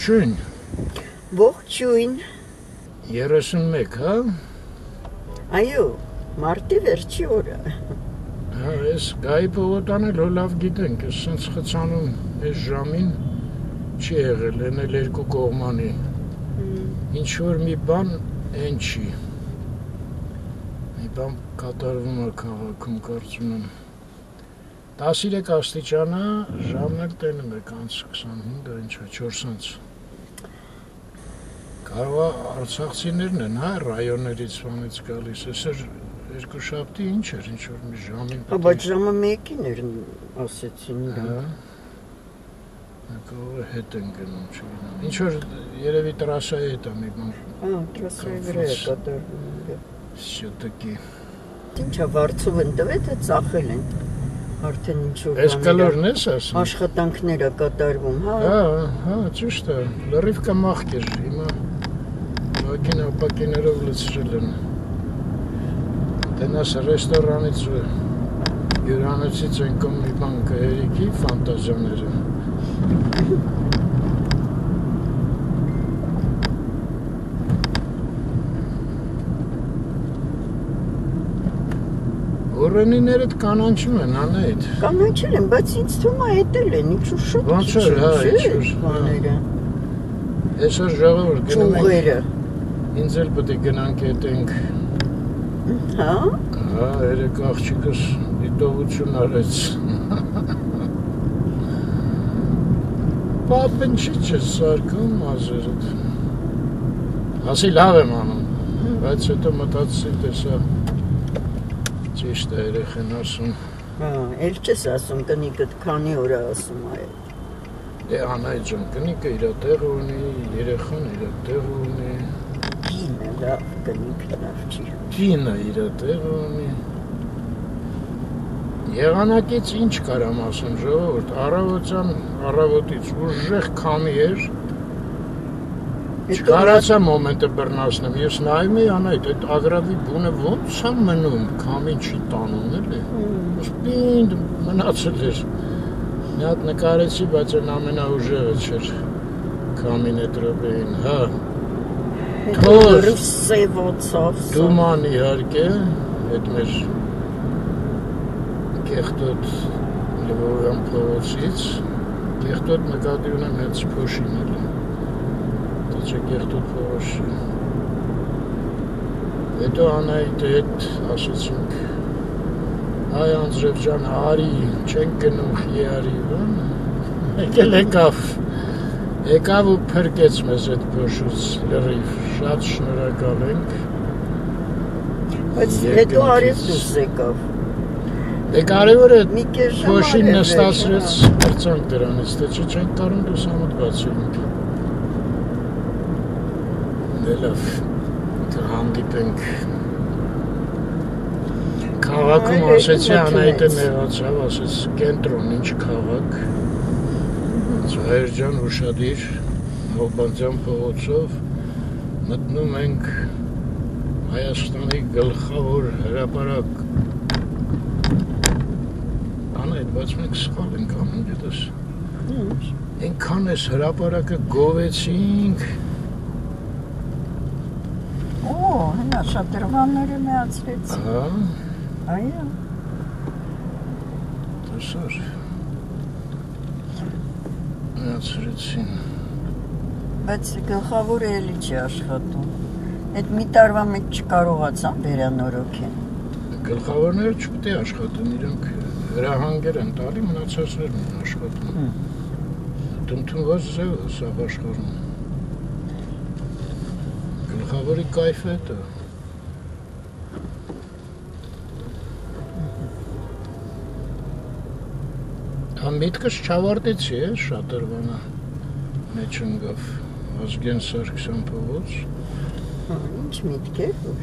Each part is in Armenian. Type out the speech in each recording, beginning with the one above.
Ողջույն։ Ողջույն։ 31, հա? Այո, մարտի վերջի օրը։ Հա, ես գայի փողոտանը լավ գիտենք, ես սենց խցանում այս ժամին չի եղել, են էլ երկու կողմանի։ Ինչ որ մի բան են չի։ Մի բան կատարվում է քաղաքում, կարծում եմ։ 13 աստիճան է, ժամն էլ տենում եք անց 25, ինչ է, 4-ից։ Կարող է արցախցիներն են, հա, ռայոններից վանից գալիս, այսօր երկուշաբթի ինչ էր, ինչ որ մի ժամին Հա, բայց ժամը 1-ին էր, ասեցին իրենք։ Կարող է հետ են գնում, չգիտեմ։ Ինչ որ երևի տրասայի հետ է մի բան։ Հա, տրասայի վրա է կատարվում։ Շուտակի։ Ինչա վարձով են տվել, թե ծախել են։ Արդեն ինչ որ Այս կլորն ես ասում։ Աշխատանքներ է կատարվում, հա։ Հա, ճիշտ է։ Լրիվ կմախք էր, հիմա մակինապակիներով լցրել են։ Տենաս ռեստորանից ու հյուրանոցից ընկում մի բան կհերիքի ֆանտազիաները։ Օրենիներդ կանանչում են, անեիդ։ Կանանչել են, բայց ինձ թվում է հետել են, ինչ-որ շատ Ոնց էր, հա, ինչ-որ բաները։ Այսօր ժողովուրդ գնում ենք։ Ճյուղերը։ Ինձ էլ պետք է գնանք հետենք։ Հա։ Հա, երեք աղջիկս դիտողություն արեց։ Պապն չի չես սարկում մազերդ։ Ասի լավ եմ անում, բայց հետո մտածի տեսա ճիշտ է երեխեն ասում։ Հա, էլ չես ասում, կնիկդ քանի օր է ասում այ։ Դե Անահիտ ջան, կնիկը իր տեղ ունի, երեխան իր տեղ ունի։ Կինը լավ, կնիկը լավ չի։ Կինը իր տեղ ունի։ Եղանակից ինչ կարամ ասեմ, ժողովուրդ, առավոտից ուժեղ քամի էր։ Չկարացա մոմենտը բռնացնեմ, ես նայում էի Անահիտ, այդ ագրավի բունը ոնց է մնում, քամին չի տանում էլի։ Պինդ մնացել էր։ Մի հատ նկարեցի, բայց այն ամենաուժեղը չէր քամին այդ րոպեին, հա։ Թոր սևոցով Դուման իհարկե, այդ մեր կեղտոտ Լվովյան փողոցից, կեղտոտ նկատի ունեմ հետ փոշին էլի, դա չէ կեղտոտ փողոցի։ Հետո Անահիտի հետ ասեցինք, այ Անձրև ջան, արի, չենք գնում խիարի, եկավ ու փրկեց մեզ այդ փոշուց լրիվ, շատ շնորհակալ ենք։ Բայց հետո արեց դուրս եկավ։ Դե կարևորը Մի կես ժամ փոշին արև նստացրեց մրցանք դրանից, թե չէ չենք կարող լուսամուտ բացենք։ Դե լավ, հանդիպենք։ Քաղաքում ասեցի Անահիտը նեղացավ, ասեց կենտրոն ինչ քաղաք։ Հայր ջան ուշադիր, Հովբանձյան փողոցով մտնում ենք Հայաստանի գլխավոր հրապարակ։ Անահիտ, բայց մենք սխալ ենք անում, գիտես։ Այնքան էս հրապարակը գովեցինք։ Օ, հնա շատրվանները միացրեց։ Հա։ Այո։ Տեսար։ Միացրեցին։ Բայց գլխավորը էլի չի աշխատում։ Այդ մի տարվա մեջ չկարողացան վերանորոգեն։ Գլխավորները չպետք է աշխատեն, իրենք հրահանգեր են տալի, մնացածներն են աշխատում։ Ընդունված ձև է սա աշխարհում։ Գլխավորի կայֆը է դա։ Միտքս չավարտեցի է շատրվանը մեջ ընկավ Ազգեն Սարգսյան փողոց։ Ինչ միտք է որ։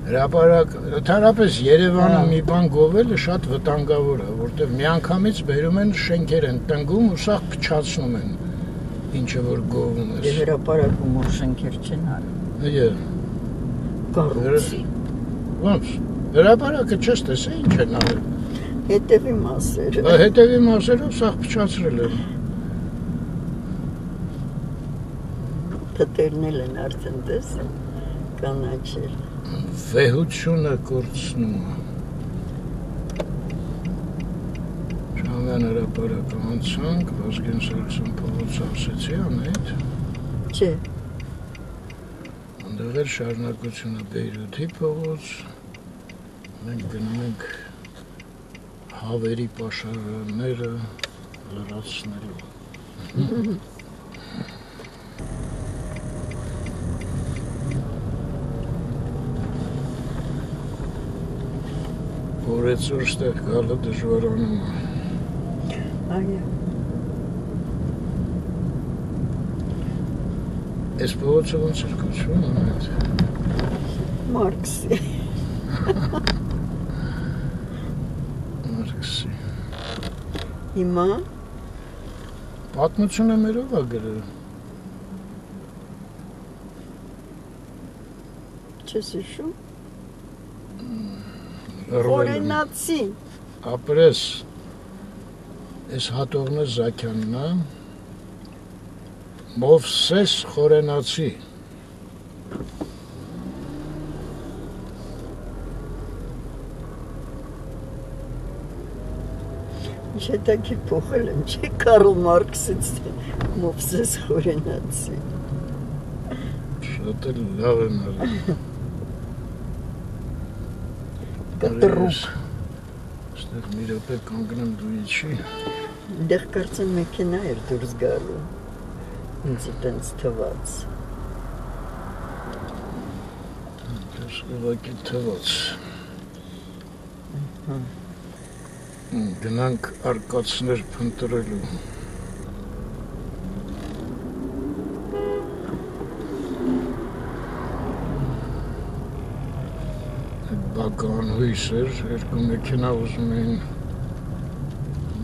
Հրապարակ, ընդհանրապես Երևանը մի բան գովելը շատ վտանգավոր է, որտեղ միանգամից բերում են շենքեր են տնկում ու սաղ փչացնում են ինչը որ գովում ես։ Դե հրապարակում որ շենքեր չեն արում։ Այո։ Կառուցի։ Ոնց։ Հրապարակը չես տեսա ինչ են արել։ Հետևի մասերը։ Հետևի մասերով սաղ փչացրել են։ թթերնել են արդեն դες կանաչել։ Վեհությունը կորցնում է։ Շամյան հրապարակ անցանք, Վազգեն Սարգսյան փողոց ասեցի անեիդ։ Չէ։ Այնտեղ էր շարունակությունը Բեյրութի փողոց, մենք գնում ենք հավերի պաշարանները լրացնելու։ Օրեցուր ստեղ գալը դժվարանում է։ Այո։ Այս փողոցը ոնց էր կոչվում անեիդ։ Մարքսի։ Մարքսի։ Հիմա Պատմությունը մերով է գրել։ չես հիշում։ Խորենացի։ Ապրես։ Այս հատողնը Զաքյանն է։ Մովսես Խորենացի։ Շետակի փոխել եմ, չէ Կարլ Մարքսից Մովսես Խորենացի։ Շատ էլ լավ եմ արել։ Կտրուկ։ Ստեղ մի րոպե կանգնեմ դու իջի։ Դեղ կարծեմ մեքենա էր դուրս գալու։ Ինձ տենց թված։ Դες ուղղակի թված։ Գնանք արկածներ փնտրելու։ Բական հույս էր, երկու մեքենա ուզում էին,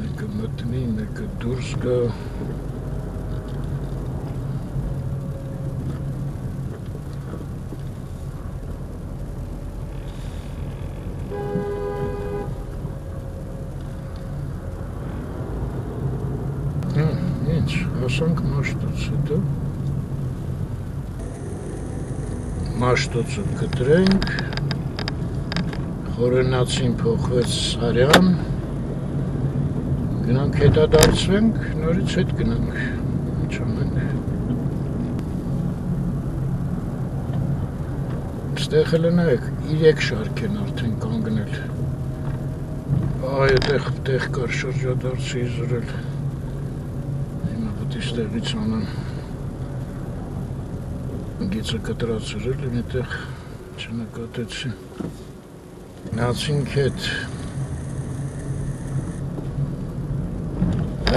մեկը մտնի, մեկը դուրս գա։ Ինչ, հասանք Մաշտոց, հետո Մաշտոցը կտրենք, Խորենացին փոխվեց Սարյան, գնանք հետադարձվենք, նորից հետ գնանք, ինչ անենք։ Ստեղ էլ նայեք, 3 շարք են արդեն կանգնել։ Այ այդտեղ կար շրջադարձի զրել։ Հիմա պետք է ստեղից անեմ։ Գիծը կտրած էր էլ այնտեղ չնկատեցի։ Գնացինք հետ։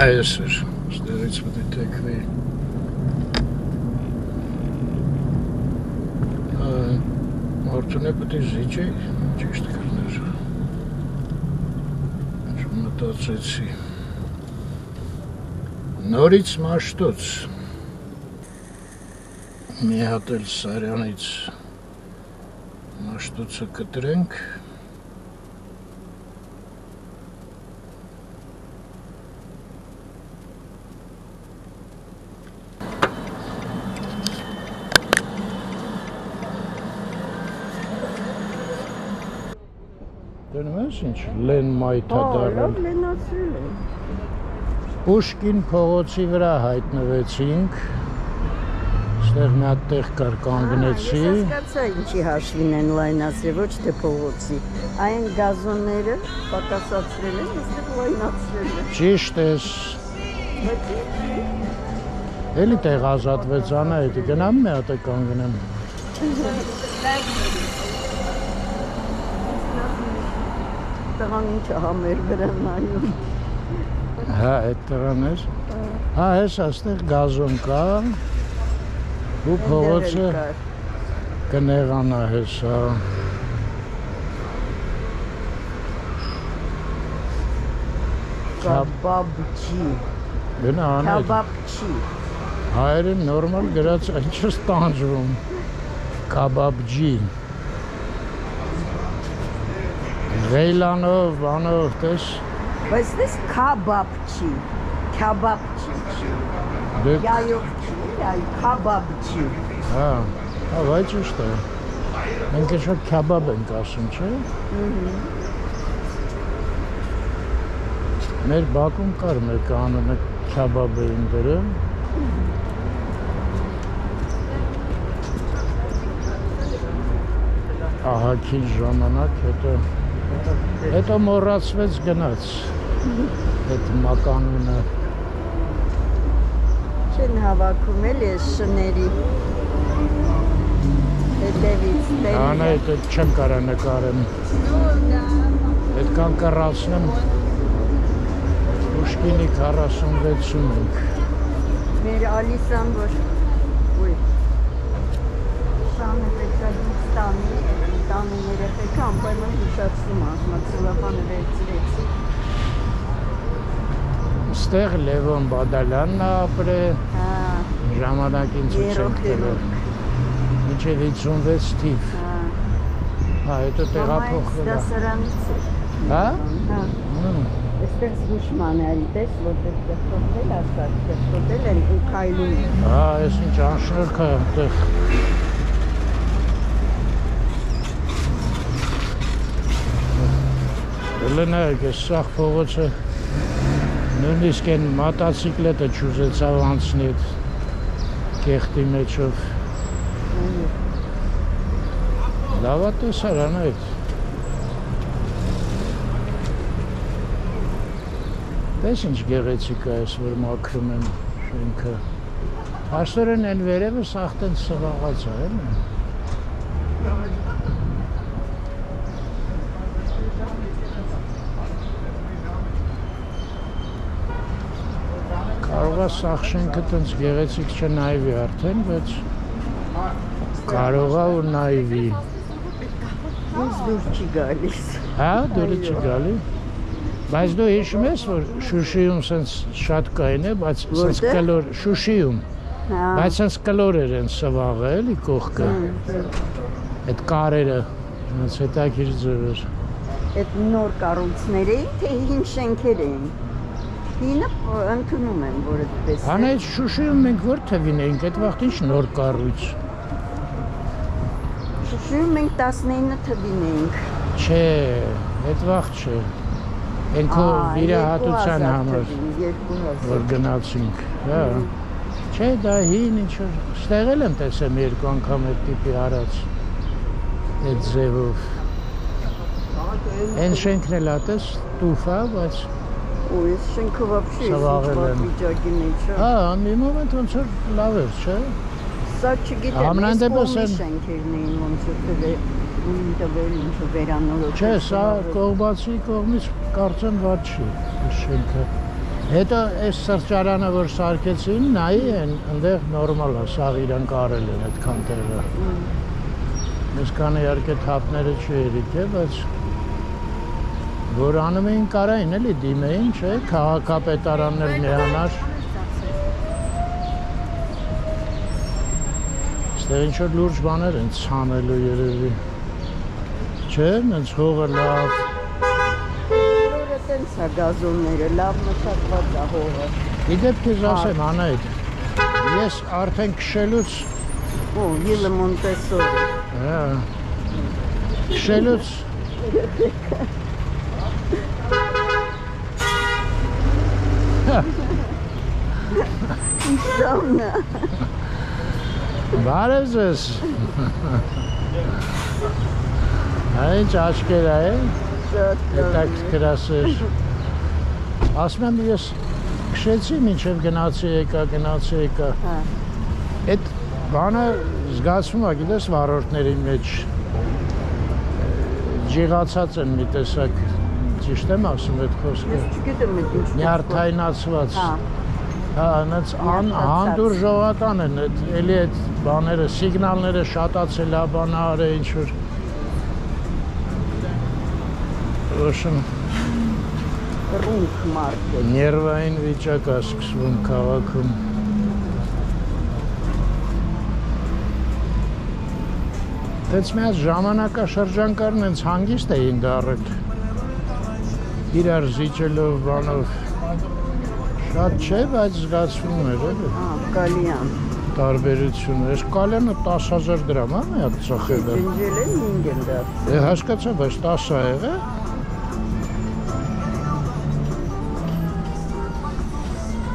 Այս էր, ստեղից պետք է թեքվի։ Մարդունը պետք է զիջեի, ճիշտ կրներ։ Մտածեցի։ Նորից Մաշտոց։ Մի հատ էլ Սարյանից Մաշտոցը կտրենք։ Դնում ես ինչ լեն մայթա դարել։ Լավ լենացրել է։ Պուշկին փողոցի վրա հայտնվեցինք։ Ստեղ մի հատ տեղ կար կանգնեցի։ Ես հասկացա ինչի հաշվին են լայնացրել, ոչ թե փողոցի։ Այն գազոնները պակասացրել են, այստեղ լայնացրել են։ Ճիշտ ես։ Էլի տեղ ազատվեց Անահիտի, գնամ մի հատ կանգնեմ։ Տղան ինչը համեր վրա նայում։ Հա, այդ տղան էր։ Հա, հես այստեղ գազոն կա։ Ու փողոցը կնեղանա հես, հա։ Կաբաբջի։ Գնա Անահիտ։ Կաբաբջի։ Հայերեն նորմալ գրած ինչը ստանջվում։ Կաբաբջի։ Ղեյլանով, անով, տես։ Բայց դες քաբաբջի, քաբաբջի։ Դեք Yayovçi. այլ քաբաբչի։ Հա, վայ ճիշտ է։ Մենք շատ քաբաբ ենք ասում, չէ՞։ Մեր Բաքում կար մեկը անունը քաբաբ էին դրել։ Ահագին ժամանակ, հետո մոռացվեց գնաց այդ մականունը։ Չեն հավաքում էլի այս շների հետևից տերին։ Անա այդ չեմ կարա նկարեմ։ Այդքան կռացնեմ Պուշկինի 46-ում ենք։ Մեր Ալիսան, որ շանը պետքա դուք տանի երեխեքը անպայման հիշացնում ասմա ծլապանը վերցրեցի։ Ստեղ Լևոն Բադալյանն է ապրել, ժամանակին ցույց ենք տվել, մինչև 56 թիվ։ Հա, հետո տեղափոխվել է։ Դասարանից է։ Հա? Այստեղ զգուշման է, այդպես, որտեղ տեղքովել ասած, տեղքովել են ու քայլում են։ Հա, այս ինչ անշնորհք է այդտեղ։ Լնայեք, այս սաղ փողոցը նույնիսկ են մոտոցիկլետը չուզեցավ անցնի այդ կեղտի մեջով։ Լավ է տեսարան այդ։ Տես ինչ գեղեցիկ է այս, որ մաքրում են շենքը։ Աստորեն են վերևը սաղ տենց սվաղած է, էլի։ Կարող է սաղ շենքը տենց գեղեցիկ չնայվի արդեն, բայց կարող է ու նայվի։ Ինձ դուր չի գալիս։ Հա, դուրը չի գալի։ Բայց դու հիշում ես, որ Շուշիում սենց շատ կային է, բայց սենց կլոր, Շուշիում, բայց սենց կլոր էր են սվաղը, էլի կողքը, այդ կարերը, սենց հետաքրքիր ձև էր։ Այդ նոր կառույցներ էին, թե հին շենքեր էին։ Հինը ընդունում են, որ այդպես է։ Հան այդ Շուշիում մենք որ թվին էինք, այդ վաղտ ինչ նոր կառույց։ Շուշիում մենք 19 թվին էինք։ Չէ, այդ վաղտ չէ։ Են քո վիրահատության համար, որ գնացինք, հա։ Չէ, դա հին ինչ-որ, ստեղել եմ տեսեմ երկու անգամ այդ տիպի հարած, այդ ձևով։ Են շենքն էլ ատես տուֆ է, բայց Ու ես շենքը վապշի ես վիճակի մեջ է։ Հա, մի մոմենտ ոնց որ լավ էր, չէ։ Սա չգիտեմ, ես կողմի շենքերն էին ոնց որ տվել ինչ-որ վերանորոգել։ Չէ, սա կողբացի կողմից կարծեմ վատ չի, այս շենքը։ Հետո այս սրճարանը, որ սարքեցին, նայի են, ընդեղ նորմալ է, սաղ իրանք արել են այդքան տեղը։ Այսքան իհարկե թափները չերիք է, բայց որ անում էին կարային էլի դիմեին, չէ, քաղաքապետարաններ միանար։ Ստեղ ինչ-որ լուրջ բաներ են ցանելու երևի։ Չէ, նենց հողը լավ։ Լուրը տենց է գազոնները, լավ մշակված է հողը։ Իդեպ քեզ ասեմ, Անահիտ, ես արդեն քշելուց Վիլը Մոնտեսորի։ Հա։ Քշելուց Ինչա՞մնա։ Բարև ձեզ։ Ինչ աչքեր է, Շատ հետաքրքրասեր։ Ասում եմ ես քշեցի մինչև գնացի եկա։ Այդ բանը զգացվում է, գիտես, վարորդների մեջ ջիղացած են մի տեսակ, ճիշտ եմ ասում այդ խոսքը։ Ես չգիտեմ այդ ինչ։ Նյարդայնացված։ Հա, այնց հանդուր ժողատան են, էլի այդ բաները, սիգնալները շատացել է, բանար է ինչ-որ։ Ոչմ Ռունք մարդ է։ Ներվային վիճակ է սկսվում քաղաքում։ Դենց մի հատ ժամանակաշրջան հենց հանգիստ էին դառել։ Իրար զիջելով բանով։ Շատ չէ, բայց զգացվում էր, էլի։ Գալիան։ տարբերությունը։ Այս կալյանը 10,000 դրամ է մի հատ ծխելը։ Ջնջել են 5 են դա։ Հասկացա, բայց 10 է եղել։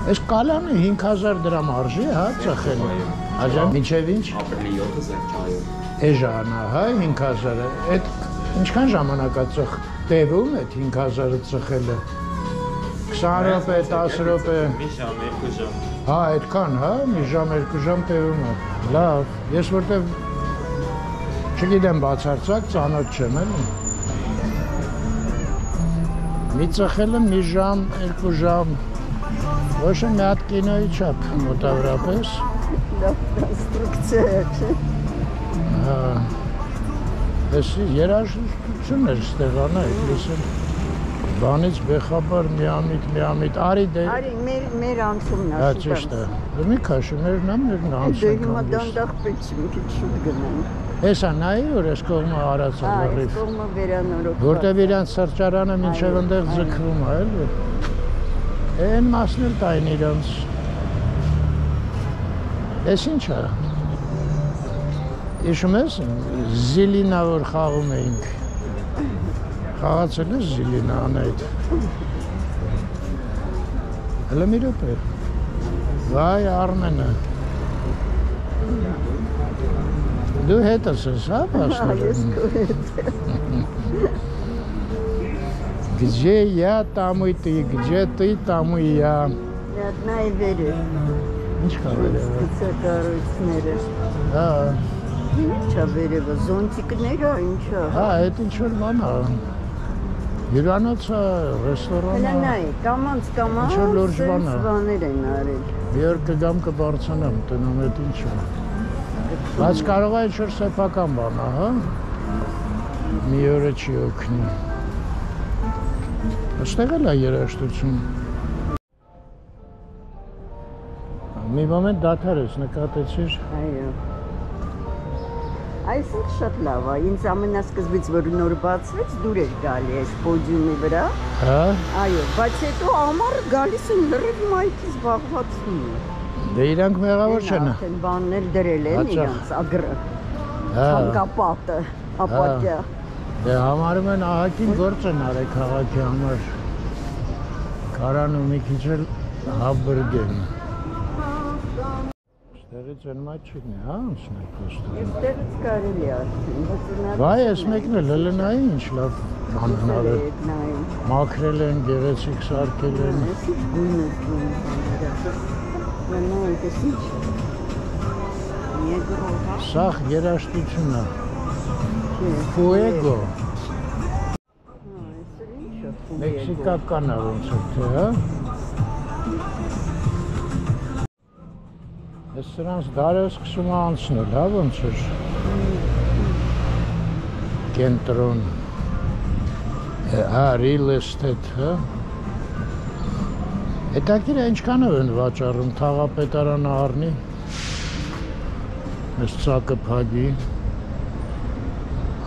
Այս կալյանը 5,000 դրամ արժի, հա, ծխելը։ Աջան, մինչև ինչ։ Ապրիլի 7-ը ճայով։ Էժանա, հա, 5,000-ը։ Այդ ինչքան ժամանակ է տևում այդ 5,000-ը ծխելը։ 20 րոպե, 10 րոպե։ Մի ժամ, 2 ժամ։ Հա, այդքան, հա, մի ժամ, 2 ժամ տևում է։ Լավ, ես որտեվ չգիտեմ բացարձակ, ծանոթ չեմ, էլի։ Մի ծխելը մի ժամ, 2 ժամ, ոչ մի հատ կինոյի չափ մոտավորապես։ Լավ կոնստրուկցիա է, չէ՞։ Հա, ես երաժշտություն էր ստեղան է, լսեմ, բանից բեխաբար միամիտ, արի դե։ Արի, մեր անցումն Հա, ճիշտ է, մի քաշի, մերն անցում Դե հիմա դանդաղ պետք չի, մի քիչ շուտ գնանք։ Հեսա նայի, որ ես կողմը արած է լրիվ։ Այս կողմը վերանորոգված։ Որտև իրանց սրճարանը մինչև ընդեղ ձգվում է, էլի։ Են մասն էլ տային իրանց։ Ես ինչ է։ Իշում ես, զիլինա որ խաղում էինք։ Խաղացել ես զիլինա անայդ։ Հələ մի րոպե։ Վայ Արմենը։ Դու հետս ես, հա, պասնորեն։ Где я, там и ты, где ты, там и я։ Նա է վերև։ Ինչ խաղեր է։ Ցուցակառույցները։ Հա, Ինչա վերևը, զոնտիկները, ինչա։ հա, այդ ինչ որ բան է։ Հյուրանոցը, ռեստորանը։ Հələ նայ, կամանց Ինչ-որ լուրջ բան է։ բաներ են արել։ Մի օր կգամ կբարձանամ, տնամ այդ ինչ է։ Բայց կարող է ինչ-որ սեփական բան է, հա։ Մի օրը չի օգնի։ Այստեղ էլ է երաժշտություն։ Մի մոմենտ դադար ես, նկատեցիր։ Այո։ Այսինքն շատ լավ է, ինձ ամենասկզբից որ նոր բացվեց, դուր էր գալի այս պոդիումի վրա։ Հա։ Այո, բայց հետո ամառը գալիս են լրիվ մայթի զբաղվածում։ Դե իրանք մեղավոր չեն։ Արդեն բաններ դրել են իրանց ագրը։ Հա։ Ցանկապատը, ապատյա։ Դե համարում են ահագին գործ են արել քաղաքի համար։ Կարան ու մի քիչ էլ հաբրգեն։ Ստեղից են մայթ չգնի, հա, անցնել պոստը։ Այստեղից կարելի է արդեն։ Վայ, ես մեկն էլ հլնայի ինչ լավ բան են արել։ Մաքրել են, գեղեցիկ սարքել են։ Ես ինչ գույն ես գույն բաները։ Նայ, ես ինչ։ Եգրո։ Սաղ երաժշտություն է։ Ֆուեգո։ Մեքսիկական է ոնց է, թե, հա։ Ես սրանց դարը սկսում է անցնել, հա, ոնց էր։ Կենտրոն։ Հա, real estate, հա։ Հետաքրքիր է ինչքանով են վաճառում, թաղապետարանը առնի։ Այս ծակը փագի։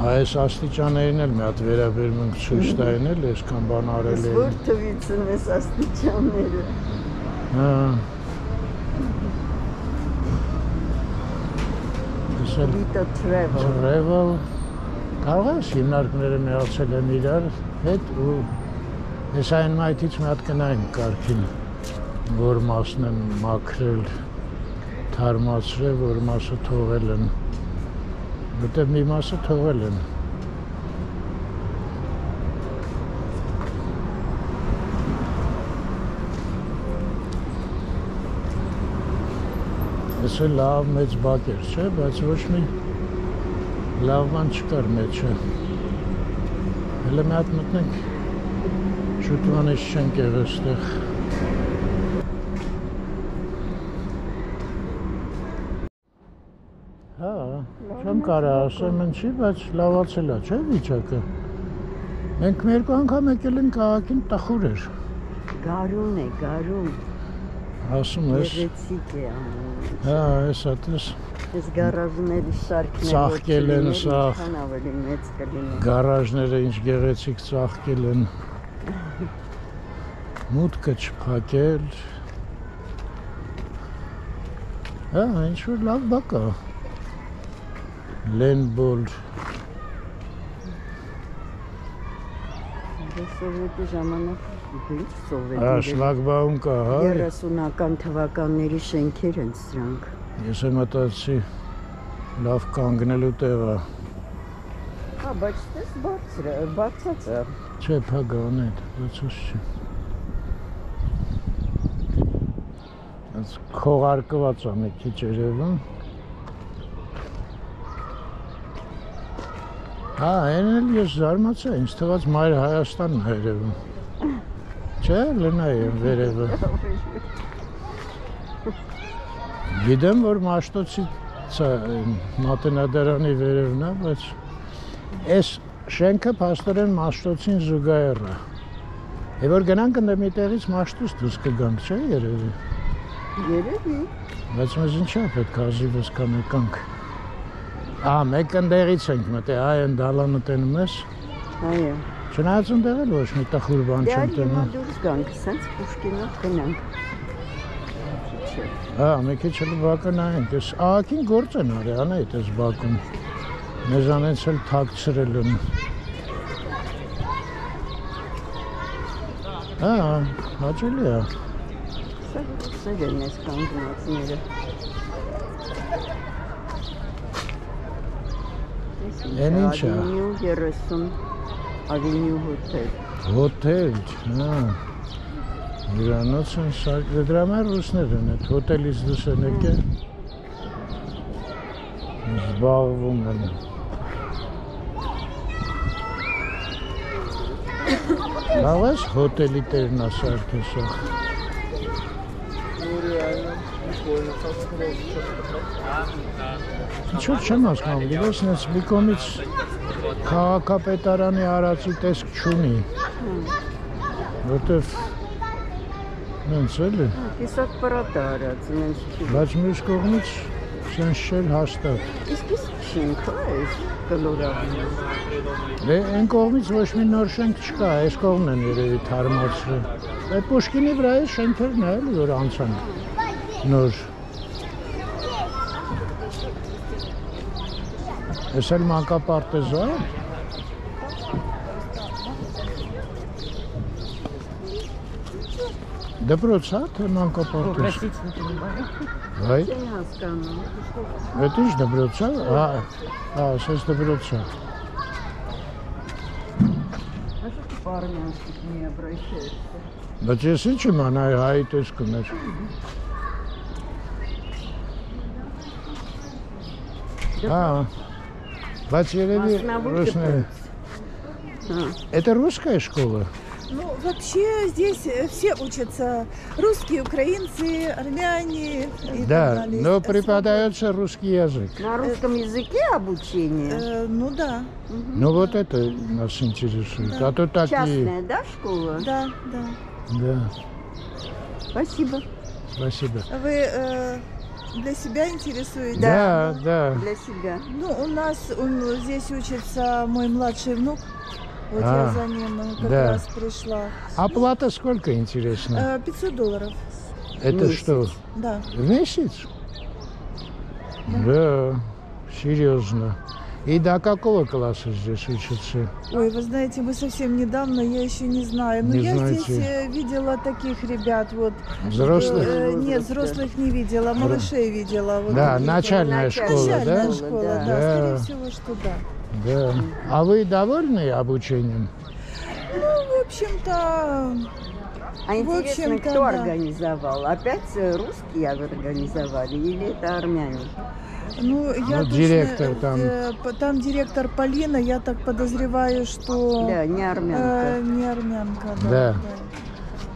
Այս աստիճաներին էլ մի հատ վերաբերմունք ցույց տային էլ, այսքան բան արել են։ Որ թվից են այս աստիճանները։ Հա։ Lita Travel։ Travel։ Կարող ես հիմնարկները միացել են իրար հետ ու ես այն մայթից մի հատ կնային կարգին, որ մասն են մաքրել, թարմացրել, որ մասը թողել են։ Որտև մի մասը թողել են։ Ես էլ լավ մեծ բակ էր, չէ, բայց ոչ մի լավ բան չկար մեջը։ Հələ մի հատ մտնենք, շուտվանից չենք եղել այստեղ։ Հա, չեմ կարա ասեմ ինչի, բայց լավացել է, չէ, վիճակը։ Մենք մի երկու անգամ եկել ենք քաղաքին, տխուր էր։ Գարուն է, գարուն։ Ասում ես։ Գեղեցիկ է ամեն։ Հա, հեսա տես։ Այս գարաժների շարքները Ծաղկել են սաղ։ ավելի մեծ կլինի։ Գարաժները ինչ գեղեցիկ ծաղկել են։ Մուտքը չփակել։ Հա, ինչ-որ լավ բակ է։ Լենբոլ։ Սովետի ժամանակ ինչ սովետի։ Հա, շլագբաում կա, հա։ 30-ական թվականների շենքեր են սրանք։ Ես եմ մտածի լավ կանգնելու տեղ է։ Հա, բայց դες բարձր է, բացած է։ Չէ, փագան է, բացած չէ։ Այս քողարկված է մի քիչ երևում։ Հա, այն էլ ես զարմացա, ինձ թվաց Մայր Հայաստանն է երևում։ Չէ, լնայի եմ վերևը։ Գիտեմ, որ Մաշտոցից է Մատենադարանի վերևն է, բայց այս շենքը փաստորեն Մաշտոցին զուգահեռ է։ Եվ որ գնանք ընդ մի տեղից Մաշտոց դուրս կգանք, չէ՞ երևի։ Երևի։ Բայց մեզ ինչա պետք է ազիվս կանեկանք։ Մեկ ընդեղից ենք մտե, այն դալանը տենում ես։ Այո։ Չնայած ընդեղ էլ ոչ մի տխուր բան չեմ Դե տենում։ այո, դուրս գանք, սենց Պուշկինով գնանք։ Մի քիչ էլ բակը նայենք, ես ահագին գործ են արի, անեիտ ես բակում։ Մեզանից էլ թաքցրել են։ Հաճելի է։ Սեր են ես կանգնածները։ Են ինչ է։ Ավենյու 30, Ավենյու հոթել։ Հոթել, հյուրանոց են սարք, դրա մեր ռուսներ են, այդ հոթելից դուս են եկել։ Զբաղվում են։ Լավ ես հոթելի տերն է սարքը սա։ Ինչ-որ չեմ հասկանում, գիտես, նենց մի կողմից քաղաքապետարանի արածի տեսք չունի, որտև նենց էլի, Կիսակ պրատը արած, նենց չի։ բայց մյուս կողմից սենց շել հաստատ։ Իսկ շենք է ես կլորավին։ Դե այն կողմից ոչ մի նոր շենք չկա, այս կողմն են երևի թարմացրել։ Այդ Պուշկինի վրայի շենքերն է էլի, որ անցան նոր։ Ես էլ մանկապարտեզ է։ Դպրոց է, թե մանկապարտեզ։ Այ, Չեն հասկանում։ այդ ինչ դպրոց է։ Ասես դպրոց է։ По-армянски не обращаешься. Բայց ես ինչ իմանայի հայի տեսք ուներ։ Բայց երևի ռուսները։ Это русская школа? Ну, вообще здесь все учатся. Русские, украинцы, армяне и так Да, далее. но преподается русский язык. На русском языке обучение? Ну да. Ну вот это нас интересует. А то такие... Частная, да, школа? Да, да. Да, Спасибо. спасибо. Вы для себя интересуетесь? Да, да. Для себя. Ну, у нас здесь учится мой младший внук. Вот я за ним как да. раз пришла. Оплата сколько, интересно? $500. Это месяц. что, Да. в месяц? Да, серьезно. И до какого класса здесь учатся? Ой, вы знаете, мы совсем недавно, я еще не знаю. Но Не я знаете. здесь видела таких ребят, вот. Взрослых? Нет, взрослых не видела, малышей видела. Вот Да, таких. начальная школа, да? Начальная школа, да, Да. скорее всего, что да. Да. А вы довольны обучением? Ну, в общем-то, А интересно, общем-то, кто да. организовал? Опять русские организовали или это армяне? ну, я точно, директор там. Там директор Полина, я так подозреваю, что Да, не армянка. не армянка, да. Да.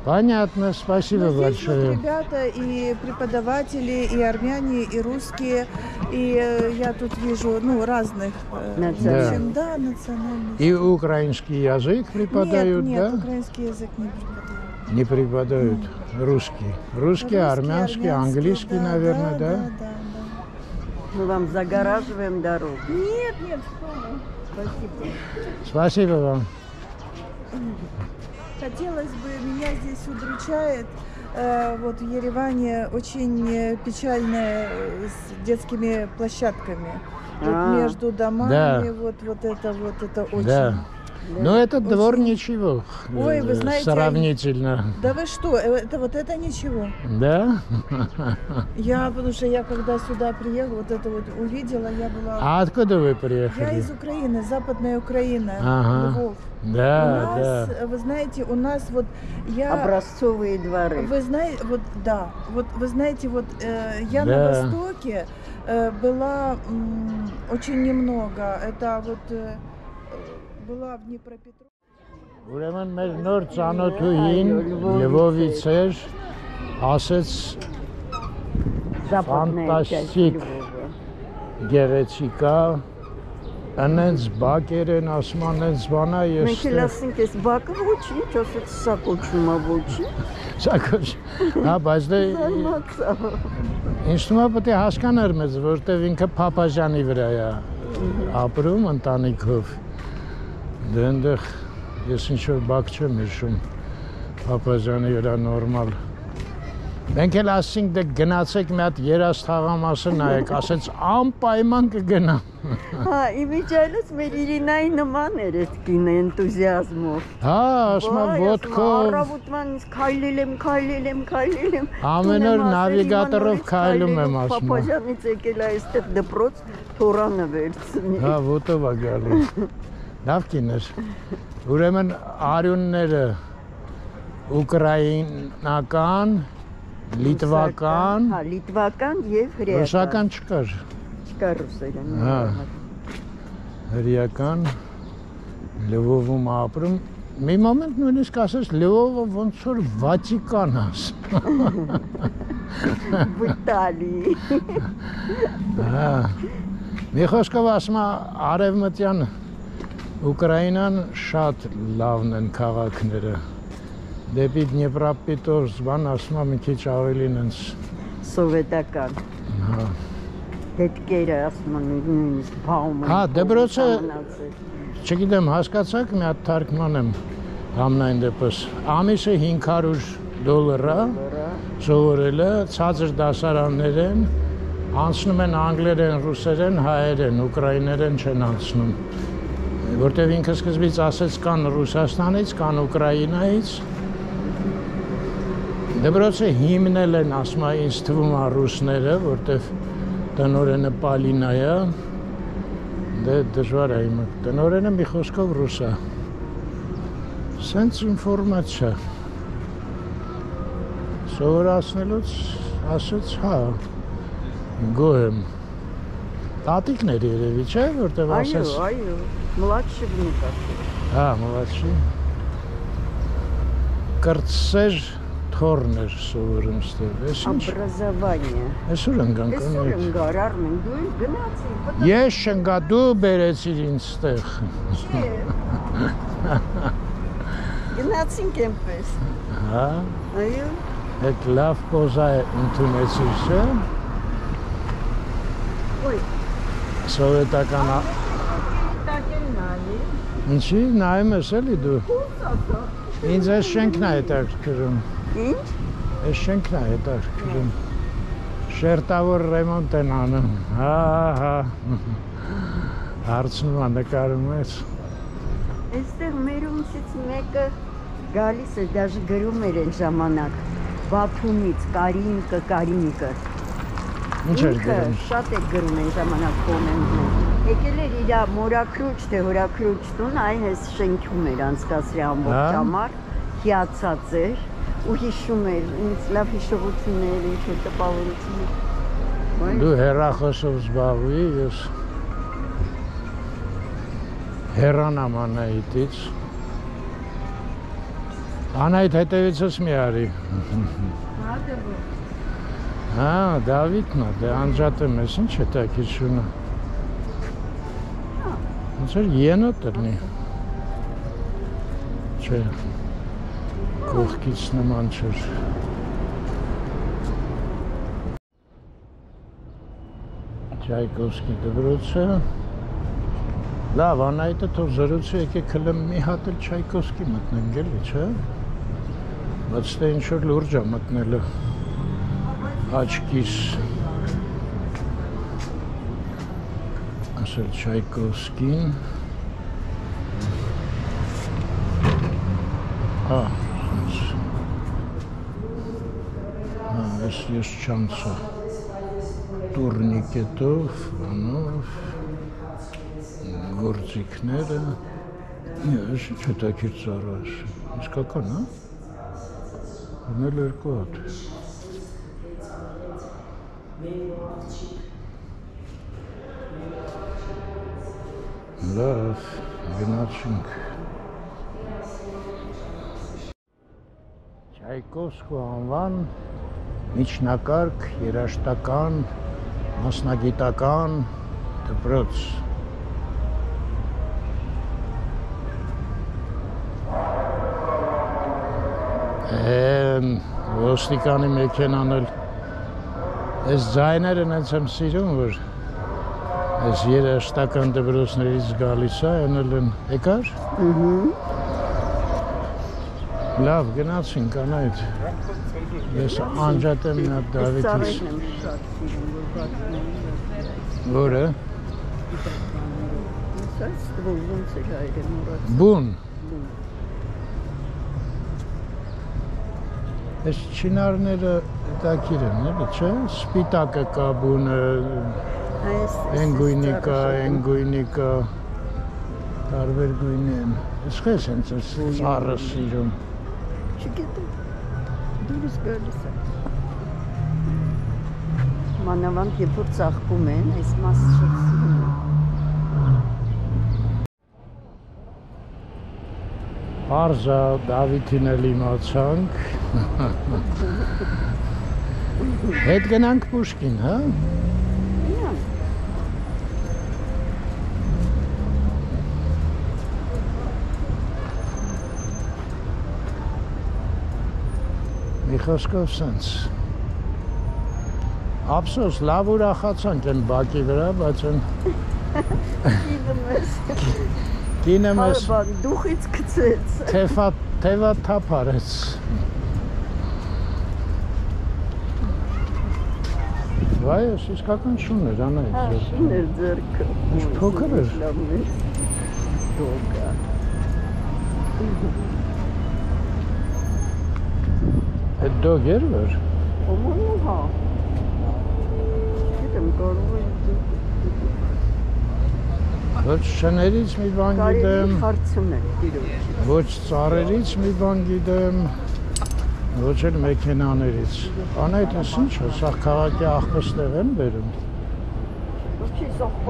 Понятно, спасибо Но здесь большое. вот ребята и преподаватели, и армяне, и русские, и я тут вижу, ну, разных. Национальностей. В общем, да, национальностей. И украинский язык преподают, нет, да? украинский язык не преподают. Не преподают. Русский. Русский, армянский, английский, да, наверное, да? Да. Мы вам загораживаем дорогу. Нет, что вы. Спасибо. Спасибо вам. Хотелось бы, меня здесь удручает вот в Ереване очень печально с детскими площадками. Вот между домами, Да. вот это очень. Да. Но это двор Очень. ничего. Ой, вы знаете, сравнительно. Да вы что, это ничего. Да? Потому что я когда сюда приехала, вот это вот увидела, я была... А откуда вы Я приехали? из Украины, Западная Украина, Ага. Львов. Да, у нас, вы знаете, у нас вот я... Образцовые дворы. Вы знаете, вот да, вот вы знаете, вот я Да. на Востоке была очень немного. Это вот была в Днепропетровске. Ուրեմն մեր նոր ծանոթուհին Լվովից էր, ասեց ֆանտաստիկ գեղեցիկ է, անենց բակեր են, ասում անենց բանա, Մենք էլ ասենք ես բակը ոչինչ, ասեց սա կոչվում է ոչինչ։ Սակոչ, հա, բայց դե ինձ թվում է պետք է հասկանար մեզ, որտեվ ինքը Փափազյանի վրա է ապրում ընտանիքով։ Դե այնտեղ ես ինչ-որ բակ չեմ հիշում Փափազյանի վրա նորմալ։ Մենք էլ ասենք դե գնացեք մի հատ երազ թաղամասը նայեք, ասեց անպայման կգնամ։ Հա, իմիջիայլոց մեր Իրինայի նման էր այդ կինը էնտուզիազմով։ Հա, ասում եմ ոտքով, Առավոտման քայլել եմ։ ամեն օր նավիգատորով քայլում եմ ասում։ Փափազյանից եկել է այստեղ դպրոց թորանը վերցնի։ Հա, ոտով է գալի։ Լավ կիներ։ Ուրեմն արյունները ուկրաինական, լիտվական, հա, լիտվական եւ հրեական։ ռուսական չկար։ Չկա ռուսերեն։ Հա։ Հրեական Լվովում ապրում։ Մի մոմենտ նույնիսկ ասես Լվովը ոնց որ Վատիկան ասում։ Վիտալի։ Հա։ Մի խոսքով ասում արևմտյան Ուկրաինան շատ լավն են քաղաքները։ Դեպի Դնեպրապետրովսկ բան ասում եմ մի քիչ ավելին ինձ Սովետական։ հա Հետքերը ասում են նույնիսկ բաում են։ Հա, դպրոցը չգիտեմ հասկացաք մի հատ թարգմանեմ համնայն դեպս ամիսը $500 է սովորելը ցածր դասարաններ են անցնում են անգլերեն, ռուսերեն, հայերեն, ուկրաիներեն չեն անցնում որտեվ ինքը սկզբից ասեց կան Ռուսաստանից, կան Ուկրաինայից Դպրոցը հիմնել են, ասում է, ինձ թվում է ռուսները, որտեվ տնօրենը Պալինա է, դե դժվար է իմը, տնօրենը մի խոսքով ռուս է, սենց ինվորմացիա, սովորացնելուց ասեց, հա, գոհ եմ, տատիկներ երևի, չէ, որտեվ ասեց, Այո, մլադշի բնիկա, հա, մլադշի, կրծեր թորներ սովորում ստեղ, ես ինչ, Образование։ այսօր ընկանք Այսօր եմ գար Արմեն, դու գնացի։ Ես չնգա դու բերեցիր ինձ ստեղ։ Գնացինք այնպես։ Հա, Այո։ այդ լավ պոզա է ընդունեցիր, չէ։ Ոյ, Սովետական տակեն նանի։ Ինչի նայում ես էլի դու։ Ինձ այս շենքն է հետաքրքրում։ Ինչ։ Այս շենքն է հետաքրքրում։ Շերտավոր ռեմոնտ են անում։ Հա։ Հարցնում է նկարում ես։ Այստեղ մերումցից մեկը գալիս է, դաժե գրում էր այն ժամանակ Բաթումից, Կարինիկը։ Ինչ էր գրում։ Շատ է գրում այն ժամանակ կոմենտներ։ Եկել էր իր մորաքրուչ, թե հորաքրուչ տուն, այն այս շենքում էր անցկացրի ամբողջ համար, հիացած էր ու հիշում էր, ինձ լավ հիշողություններ, ինչ-որ տպավորություններ։ Դու հեռախոսով զբաղվի, ես հեռանամ Անահիտից։ Անահիտ հետևիցս մի արի։ Հա, Դավիթն է, դե անջատեմ ես, ինչ հետաքրքրությունը։ Ոնց էր ենոտ դրնի։ Չէ։ Կողքից նման չէր։ Չայկովսկի դպրոցը։ Լավ, Անահիտը թող զրուցի, եկեք հլը մի հատ էլ Չայկովսկի մտնենք էլի, չէ։ Բայց թե ինչ-որ լուրջ է մտնելը աչքիս ասել Չայկովսկին ես չանցա տուրնիկետով, անով, գործիքները, ես չետաքիր ծառաշ, իսկական, հա? Հնել երկու հատ։ Լավ, գնացինք։ Չայկովսկու անվան միջնակարգ, երաժշտական, մասնագիտական դպրոց։ Ոստիկանի մեքենան էլ այս ձայները նենց եմ սիրում, որ այս երաժշտական դպրոցներից գալիս է, էնել են եկար։ Լավ, գնացինք անայդ։ Ես անջատ եմ նա Դավիթից։ Որը։ Բուն։ Այս չինարները տակիր են, էլի, չէ, սպիտակը կա բունը, են գույնի կա, տարբեր գույնի են, ես խես են ծառը սիրում։ Չգիտեմ, դուրս գալիս է։ Մանավանդ երբ որ ծաղկում են, այս մասը շատ սիրում են։ Պարզա Դավիթին էլ իմացանք։ Հետ գնանք Պուշկին, հա? Մի խոսքով սենց։ Ափսոս, լավ ուրախացանք են բակի վրա, բայց են… Կինը մեզ դուխից գցեց։ Թևա թափ արեց։ Վայ, ես իսկական շուն էր, անայդ։ Հա, շուն էր ձերքը։ Փոքր էր։ Դոգա։ Այդ դոգ էր որ։ Ոմանու հա։ Գիտեմ, կարող է Ոչ շներից մի բան գիտեմ, ոչ ծառերից մի բան գիտեմ, ոչ էլ մեքենաներից։ Անայդ ես ինչ է, սաղ քաղաքի աղբստեղ են բերում։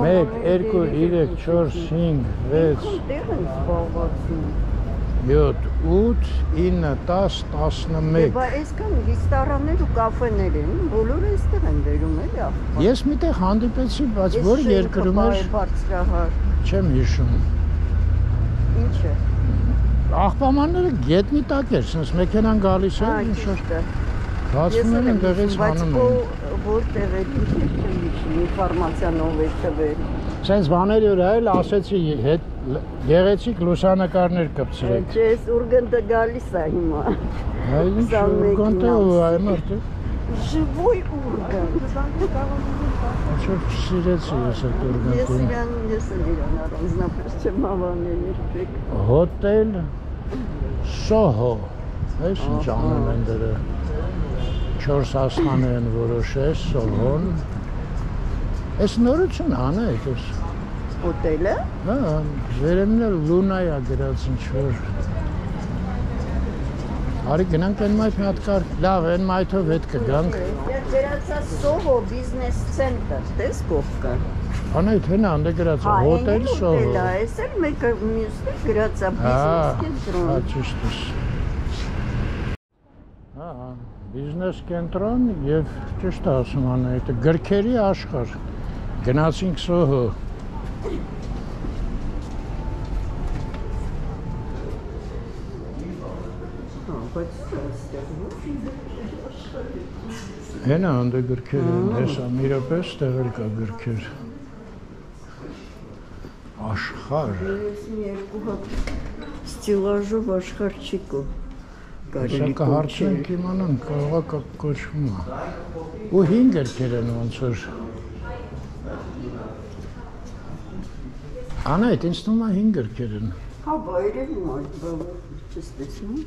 1, 2, 3, 4, 5, 6, 7, 8, 9, 10, 11։ Բա այսքան ռեստորաններ ու կաֆեներ են, բոլորը այստեղ են բերում էլի աղբան։ Ես միտեղ հանդիպեցի, բայց որ երկրում էր, չեմ հիշում։ Ինչ է։ Աղբամանները գետնի տակ էր, սենց մեքենան գալիս է, ինչ-որ բացվում են ընդեղից հանում են։ Բայց որտեղ է, ինֆորմացիանով է տվել։ Սենց բաների վրա էլ ասեցի գեղեցիկ լուսանկարներ կպցրեք։ Չես Ուրգենտը գալիս է հիմա։ Ինչ Ուրգենտը ու այ մարդը։ Живой Ուրգենտ։ Ինչ-որ սիրեցի ես այդ Ուրգենտին։ Ես էլ իրան առանձնապես չեմ հավանել երբեք։ Հոտել Սոհո։ Այս ինչ անում են դրա։ 4 աստղան են որոշել Սոհոն։ Այս նորություն անա այդպես։ Հոտելը։ Հա, վերևն էլ Լունայա գրած ինչ-որ։ Արի գնանք այն մայթ մի հատ կար, լավ, այն մայթով հետ կգանք։ Գրածա Սոհո բիզնես ցենտր, տես կողքը։ Անայդ հենա անդե գրածա, հոտել Սոհո։ Հոտելա, այս էլ մեկը մյուսը գրածա բիզնես կենտրոն։ Հա, ճիշտ ես։ Հա, բիզնես կենտրոն եւ ճիշտ է ասում Անայդը, գրքերի աշխարհ։ Գնացինք Սոհո։ Հենա անդե գրքեր են, հեսա մի ռոպես տեղ էլ կա գրքեր։ Աշխարհ։ Ես մի երկու հատ ստիլաժով աշխարհ չի կո։ Սա հարցնենք իմանան, կարող է կոչվում է։ Ու 5 գրքեր են ոնց որ։ Անայդ, ինձ թվում է 5 գրքեր են։ Հա, բայրել չես տեսնում։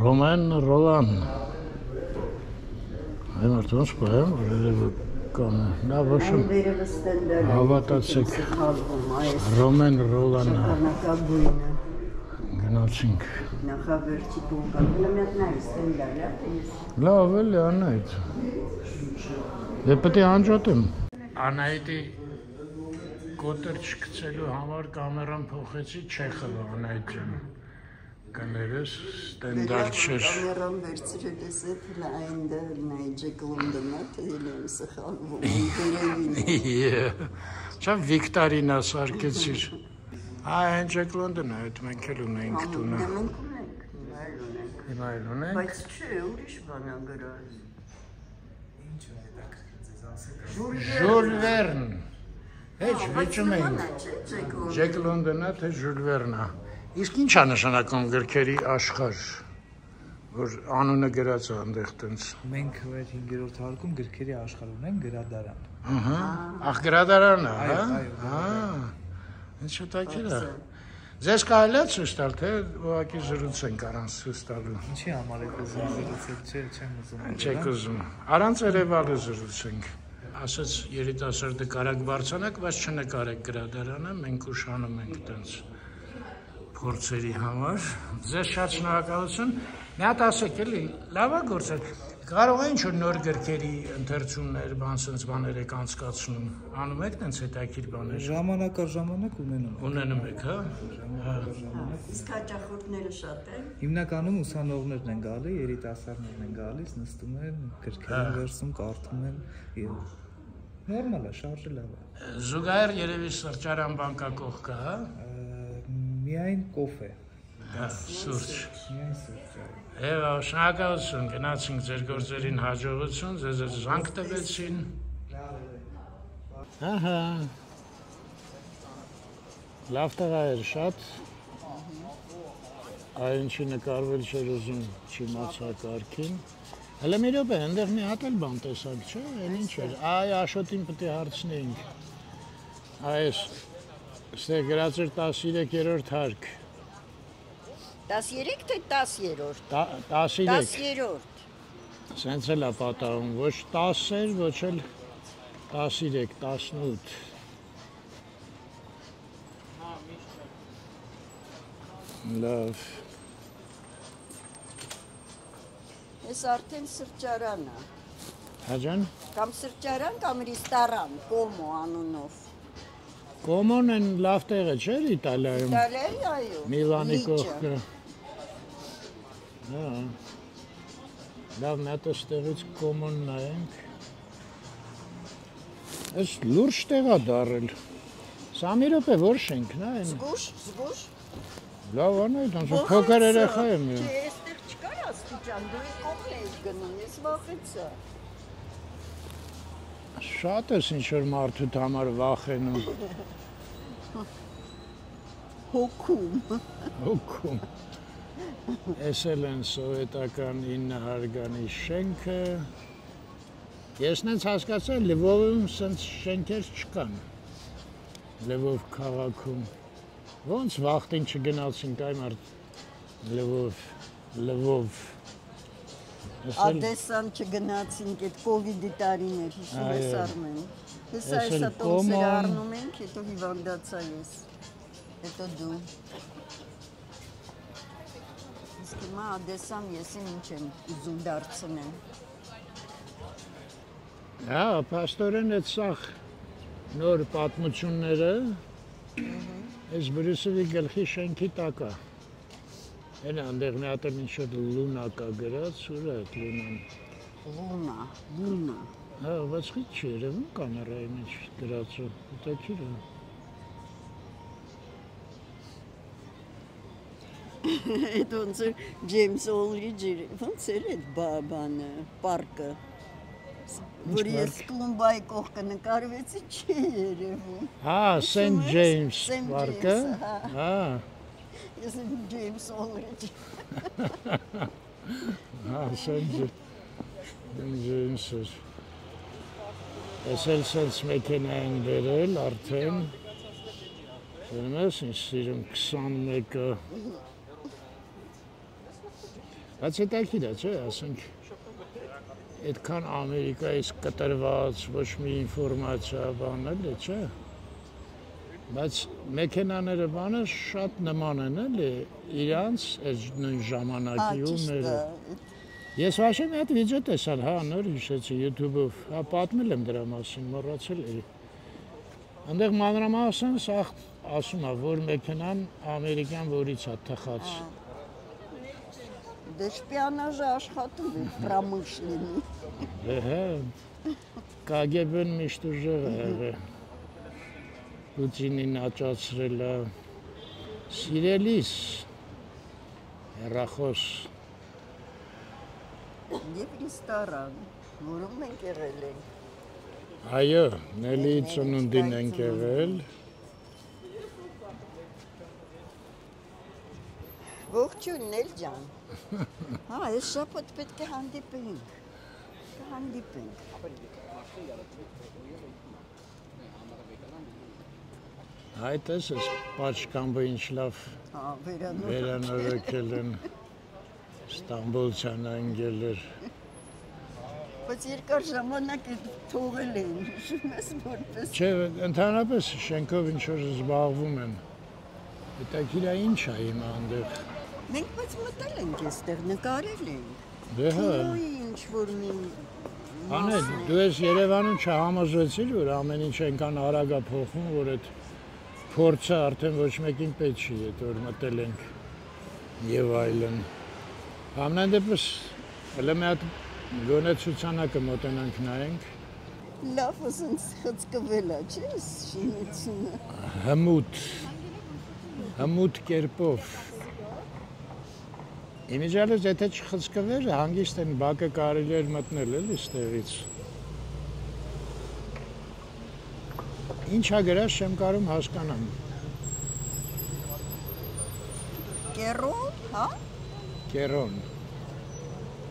Ռոմեն Ռոլան։ Այն արդյոք բեմ, երևի կան։ Նա ոչ հավատացեք։ Ռոմեն Ռոլանը։ Կանակագույնը։ Գնացինք։ Նախավերջի կոնկրետնայից ստենդալը։ Լավ էլի Անայդ։ Դե պետք է անջատեմ։ Անայդի կոտր չգցելու համար կամերան փոխեցի Չեխովը Անայդ ջան։ Կներես ստենդալ չէր։ Կամերան վերցրել ես այդ լայնը Նայջեք Լոնդոնը դելեմ սխալվում։ Չեմ Վիկտորինա սարքեցիր։ Այն Ջեք Լոնդոնը այդ մենք էլ ունենք տունը։ Մենք ունենք, Հիմա էլ ունենք։ բայց չէ, ուրիշ բան ա գրած։ Ժուլ Վերն։ Հեչ վիճում ենք։ Ջեք Լոնդոնը թե Ժուլ Վերնը։ Իսկ ի՞նչ է նշանակում գրքերի աշխարհ, որ անունը գրած է այնտեղ տենց։ Մենք այդ 5-րդ հարկում գրքերի աշխարհ ունենք գրադարան։ Ահա, ախ գրադարանը, հա։ Այո։ Ինչ հետաքրքիր է։ Ձեզ կարելի է ցույց տալ, թե ուղղակի զրուցենք առանց ցույց տալու։ Ինչի համար եք ուզում զրուցել, չեմ ուզում։ Չեք ուզում։ Առանց երևալու զրուցենք։ Ասաց երիտասարդը կարակ բարձրանաք, բայց չնկարեք գրադարանը, մենք ուշանում ենք տենց փորձերի համար։ Ձեզ շատ շնորհակալություն։ Մի հատ ասեք էլի, լավ է գործել։ Կարող է ինչ-որ նոր գրքերի ընթերցումներ, բան-սենց բաներ եք անցկացնում։ Անում եք տենց հետաքրքիր բաներ։ Ժամանակ առ ժամանակ ունենում։ Ունենում եք, հա։ Իսկ հաճախորդները շատ են։ Հիմնականում ուսանողներն են գալի, երիտասարդներն են գալիս, նստում են, գրքեր են վերցում, կարդում են։ Նորմալ է, շարժը լավ է։ Զուգահեռ երևի սրճարան բանկակող կա, հա։ Միայն կոֆե։ Սուրճ։ Միայն սուրճ։ Եվա, շնորհակալություն, գնացինք ձեր գործերին հաջողություն, ձեզ զանգ տվեցին։ Ահա։ Լավ տղա էր շատ։ Այն ինչի նկարվել չէր ուզում չիմացա կարգին։ Հələ մի րոպե, այնտեղ մի հատ էլ բան տեսանք, չէ՞, այն ինչ էր։ Այ Աշոտին պետք է հարցնեինք։ Այս ստեղ գրած էր 13-րդ հարկ։ 13 թե 10-րդ։ 13։ 10-րդ։ Սենց էլ է պատահում, ոչ 10 էր, ոչ էլ 13, 18։ Լավ։ Ես արդեն սրճարան է։ Հաջան։ Կամ սրճարան, կամ ռեստորան, Կոմո անունով։ Կոմոն են լավ տեղը չէր Իտալիայում։ Իտալիայի, այո։ Միլանի կողքը։ Հա։ Լավ, մի հատ այստեղից Կոմոն նայենք։ Այս լուրջ տեղ է դարել։ Սա մի րոպե որ շենքն է այն։ Զգուշ։ Լավ անայդ, ոնց փոքր երեխա եմ Չէ, ես։ այստեղ չկար աստիճան, դու կողմն ես գնում, ես վախեցա։ Շատ ես ինչ-որ մարդուդ համար վախենում։ Հոգում։ Հոգում։ Ես էլ են սովետական 9 հարգանի շենքը։ Ես նենց հասկացել, Լվովում սենց շենքեր չկան։ Լվով քաղաքում։ Ոնց վախտին չգնացինք այ մարդ Լվով։ Ադեսան չգնացինք, այդ կովիդի տարիներ, հիշում ես Արմեն։ Հեսա այսա տոմսերը առնում ենք, հետո հիվանդացա ես, հետո դու։ Իսկ հիմա Ադեսան եսին ինչ եմ ուզում դարձնեմ։ Հա, պաստորեն այդ սաղ նոր պատմությունները, այս Բրյուսովի գլխի շենքի տակ է։ Այն այնտեղ մի հատ ինչ-որ լունա կա գրած, ուր է այդ լունան։ Լունա։ Հա, բայց խիտ չի երևում կամերայի մեջ գրածը, հետաքրքիր է։ Այդ ոնց էր Ջեյմս Օլրիջի, ոնց էր այդ բանը, պարկը։ Որ ես Կլումբայի կողքը նկարվեցի չի երևում։ Հա, Սենթ Ջեյմս պարկը։ Հա։ Ես Ջեյմս Օլրիջ։ Ջեյմս էր։ Ես էլ սենց մեքենա են վերել արդեն։ Ես ինձ սիրում 21-ը։ Բայց հետաքրքիր է, չէ՞, ասենք այդքան Ամերիկայից կտրված ոչ մի ինֆորմացիա բան էլի, չէ՞։ Բայց մեքենաները բանը շատ նման են էլի իրանց այս նույն ժամանակիումները։ Ես վաշե մի հատ վիդեո տեսա, հա, նոր հիշեցի YouTube-ով, հա, պատմել եմ դրա մասին, մոռացել էի։ Այնտեղ մանրամասն սա ասում է, որ մեքենան ամերիկյան որից է թխած։ Դե շպիոնաժը աշխատում է պրամышленный։ Հա, KGB-ն միշտ ուժեղ է եղել։ Պուտինին աճացրել է։ Սիրելիս, հեռախոս։ Եվ ռեստորան, որում ենք եղել ենք։ Այո, Նելի ծնունդին ենք եղել։ Ողջույն, Նել ջան։ Հա, այս շաբաթ պետք է հանդիպենք։ Հանդիպենք։ Այդ ես պաչկամբը ինչ լավ վերանորոգել են, Ստամբուլցյան անգել էր։ Բայց երկար ժամանակ թողել էին, հիշում ես որպես։ Չէ, ընդհանրապես շենքով ինչ-որ զբաղվում են։ Հետաքրքիր է ինչ է հիմա այնտեղ։ Մենք բայց մտել ենք այստեղ, նկարել ենք։ Դե հա։ Կինոյի ինչ-որ մի Անե, դու ես Երևանում չհամոզվեցիր, որ ամեն ինչ այնքան արագ է փոխվում, որ այդ փորձը արդեն ոչ մեկին պետք չի, այդ որ մտել ենք եւ այլն։ Համենայն դեպս հələ մի հատ գոնե ցուցանակը մոտենանք նայենք։ լավ ասենց խցկվել է, չէ՞, շինությունը։ Հմուտ կերպով։ Իմիջիալից եթե չխցկվեր, հանգիստ են բակը կարելի էր մտնել էլի ստեղից։ Ինչ է գրած, չեմ կարում հասկանամ։ Կերոն, հա։ Կերոն։